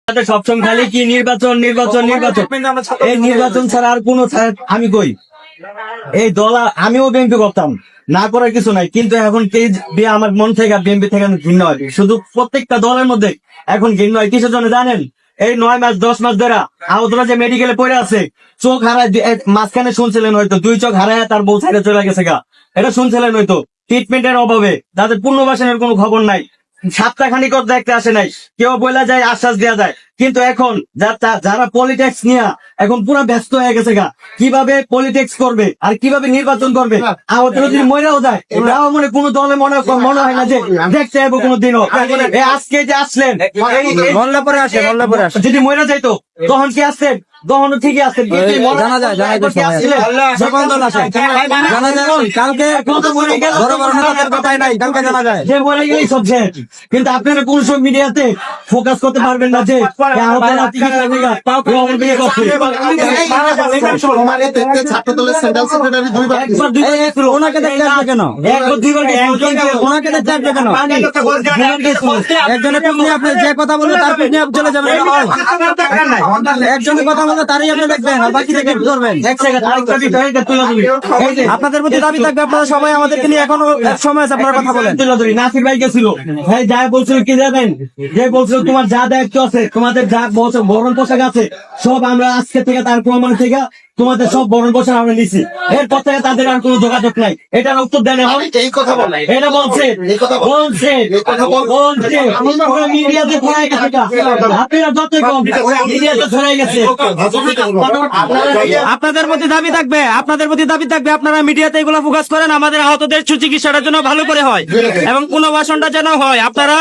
সবসময় খালি কি নির্বাচন নির্বাচন নির্বাচন, এই নির্বাচন ছাড়া আর কোনো আমি কই এই দল আমিও বিএনপি করতাম, না করার কিছু নাই, কিন্তু এখন আমার মন থেকে বিএনপি থেকে ঘৃণা হয়। শুধু প্রত্যেকটা দলের মধ্যে এখন ঘৃণা হয় কিসের জন্য জানেন? এই 9 মাস 10 মাস ধরে আহতরা যে মেডিকেলে পড়ে আছে, চোখ হারায় মাঝখানে শুনছিলেন হয়তো 2 চোখ হারায় তার বউ ছেড়ে চলে গেছে গা, এটা শুনছিলেন হয়তো। ট্রিটমেন্টের অভাবে তাদের পুনর্বাসনের কোনো খবর নাই, সপ্তাহখানিক দেখতে আসে নাই, কেউ বলা যায় আশ্বাস দেওয়া যায়। কিন্তু এখন যারা পলিটিক্স নিয়ে এখন পুরো ব্যস্ত হয়ে গেছে গা, কিভাবে পলিটিক্স করবে আর কিভাবে নির্বাচন করবে। আহত যদি মরেও যায় তাও মনে কোনো দলে মনে হয় না যে দেখতে যাবো কোনোদিনও। আজকে যে আসলেন যদি মরে যাইতো তখন কি আসছেন? তখন ঠিকই আসছেন, কিন্তু আপনারা কোন সব মিডিয়াতে ফোকাস করতে পারবেন না যে ওনাকে দেখতে আসবে কেন? একজনের আপনি যে কথা বললে তার চলে যাবেন, একজনের কথা বললে তারই আপনি দেখবেন আর বাকি দেখে ধরবেন। আপনাদের প্রতি দাবি থাকবে, আপনারা সবাই আমাদেরকে নিয়ে এখনো সময় আছে, আপনারা কথা বলেন। নাসির ভাই গেছিল, ভাই যা বলছিল কি জানেন, যে বলছিল তোমার যা দায়িত্ব আছে, তোমাদের যা বরণ পোশাক আছে সব আমরা আজকে থেকে তার প্রমাণ থেকে তোমাদের সব বরণ পোশাক আমরা নিছি, এরপর থেকে তাদের আর কোনো যোগাযোগ নাই। এটার উত্তর দেন এখন। এই কথা বলে এটা বলছে মিডিয়াতে ছড়াই গেছে, আপনারা যতই কম মিডিয়াতে ছড়াই গেছে। আপনাদের প্রতি দাবি থাকবে, আপনারা মিডিয়াতে এগুলো ফোকাস করেন, আমাদের আহতদের সুচিকিৎসাটার জন্য ভালো করে হয় এবং পুনর্বাসনটা যেন হয়। আপনারা